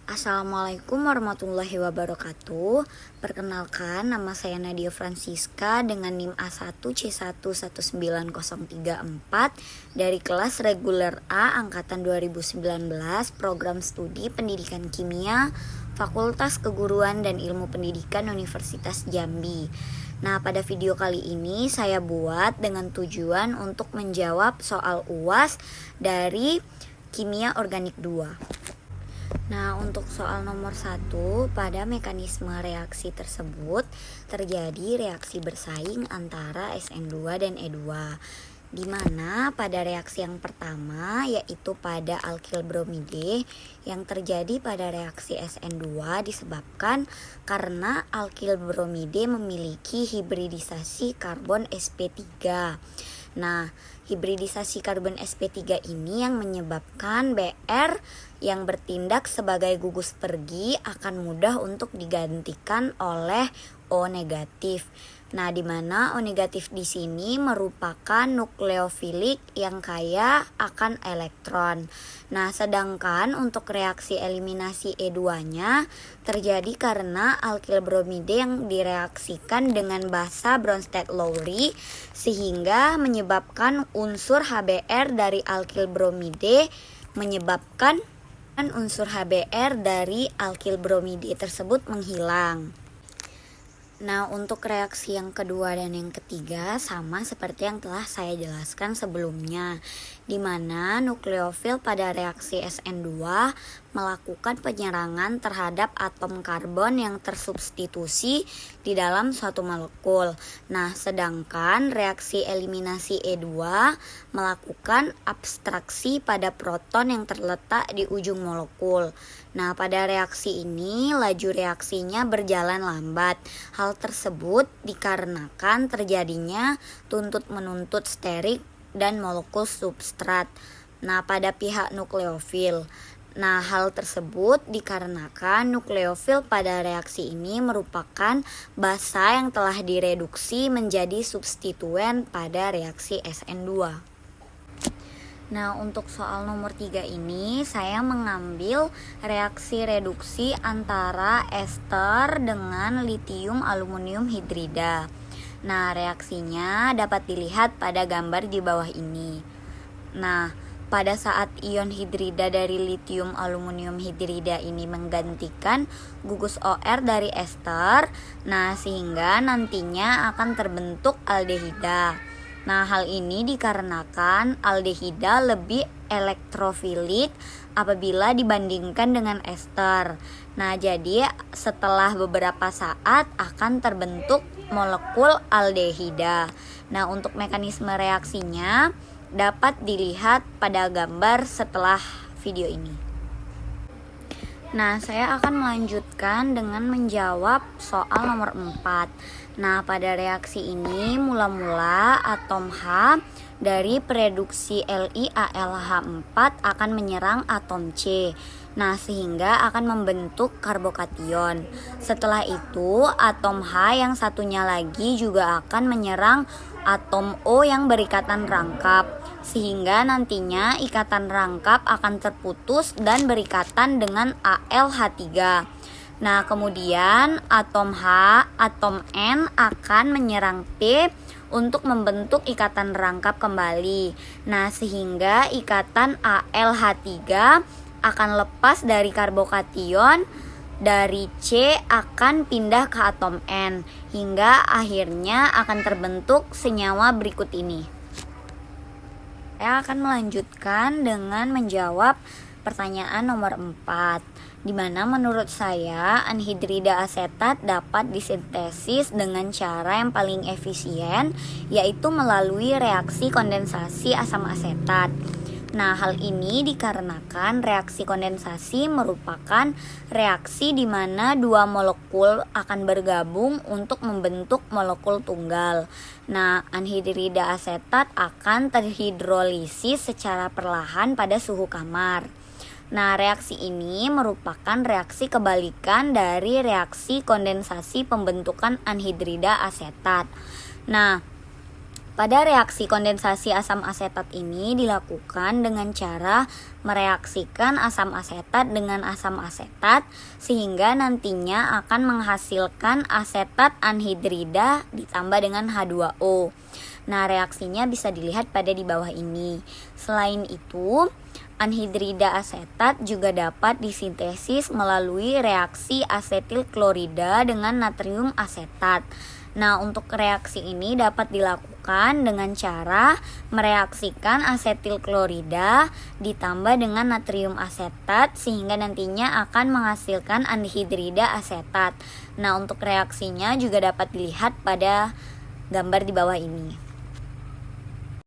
Assalamualaikum warahmatullahi wabarakatuh. Perkenalkan, nama saya Nadia Francisca dengan NIM A1C119034 dari kelas reguler A angkatan 2019, program studi Pendidikan Kimia, Fakultas Keguruan dan Ilmu Pendidikan Universitas Jambi. Nah, pada video kali ini saya buat dengan tujuan untuk menjawab soal UAS dari Kimia Organik 2. Nah, untuk soal nomor 1, pada mekanisme reaksi tersebut terjadi reaksi bersaing antara SN2 dan E2, di mana pada reaksi yang pertama yaitu pada alkil bromide yang terjadi pada reaksi SN2 disebabkan karena alkil bromide memiliki hibridisasi karbon sp3. Nah, hibridisasi karbon sp3 ini yang menyebabkan Br yang bertindak sebagai gugus pergi akan mudah untuk digantikan oleh O negatif. Nah, di mana O negatif di sini merupakan nukleofilik yang kaya akan elektron. Nah, sedangkan untuk reaksi eliminasi E2-nya terjadi karena alkil bromide yang direaksikan dengan basa Bronsted-Lowry sehingga menyebabkan unsur HBr dari alkil bromide tersebut menghilang. Nah, untuk reaksi yang kedua dan yang ketiga sama seperti yang telah saya jelaskan sebelumnya, di mana nukleofil pada reaksi SN2 melakukan penyerangan terhadap atom karbon yang tersubstitusi di dalam suatu molekul. Nah, sedangkan reaksi eliminasi E2 melakukan abstraksi pada proton yang terletak di ujung molekul. Nah, pada reaksi ini laju reaksinya berjalan lambat. Hal tersebut dikarenakan terjadinya tuntut-menuntut sterik dan molekul substrat. Nah, pada pihak nukleofil. Nah, hal tersebut dikarenakan nukleofil pada reaksi ini merupakan basa yang telah direduksi menjadi substituen pada reaksi SN2. Nah, untuk soal nomor 3 ini saya mengambil reaksi reduksi antara ester dengan litium aluminium hidrida. Nah, reaksinya dapat dilihat pada gambar di bawah ini. Nah, pada saat ion hidrida dari litium aluminium hidrida ini menggantikan gugus OR dari ester, nah sehingga nantinya akan terbentuk aldehida. Nah, hal ini dikarenakan aldehida lebih elektrofilik apabila dibandingkan dengan ester. Nah, jadi setelah beberapa saat akan terbentuk molekul aldehida. Nah, untuk mekanisme reaksinya dapat dilihat pada gambar setelah video ini. Nah, saya akan melanjutkan dengan menjawab soal nomor 4. Nah, pada reaksi ini mula-mula atom H dari reduksi LiAlH4 akan menyerang atom C. Nah, sehingga akan membentuk karbokation. Setelah itu, atom H yang satunya lagi juga akan menyerang atom O yang berikatan rangkap, sehingga nantinya ikatan rangkap akan terputus dan berikatan dengan AlH3. Nah, kemudian atom N akan menyerang P untuk membentuk ikatan rangkap kembali. Nah, sehingga ikatan AlH3 akan lepas dari karbokation dari C akan pindah ke atom N hingga akhirnya akan terbentuk senyawa berikut ini. Saya akan melanjutkan dengan menjawab pertanyaan nomor 4, di mana menurut saya anhidrida asetat dapat disintesis dengan cara yang paling efisien, yaitu melalui reaksi kondensasi asam asetat. Nah, hal ini dikarenakan reaksi kondensasi merupakan reaksi di mana dua molekul akan bergabung untuk membentuk molekul tunggal. Nah, anhidrida asetat akan terhidrolisis secara perlahan pada suhu kamar. Nah, reaksi ini merupakan reaksi kebalikan dari reaksi kondensasi pembentukan anhidrida asetat. Nah, Pada reaksi kondensasi asam asetat ini dilakukan dengan cara mereaksikan asam asetat dengan asam asetat sehingga nantinya akan menghasilkan asetat anhidrida ditambah dengan H2O. Nah, reaksinya bisa dilihat pada di bawah ini. Selain itu, anhidrida asetat juga dapat disintesis melalui reaksi asetil klorida dengan natrium asetat. Nah, untuk reaksi ini dapat dilakukan dengan cara mereaksikan asetil klorida ditambah dengan natrium asetat sehingga nantinya akan menghasilkan anhidrida asetat. Nah, untuk reaksinya juga dapat dilihat pada gambar di bawah ini.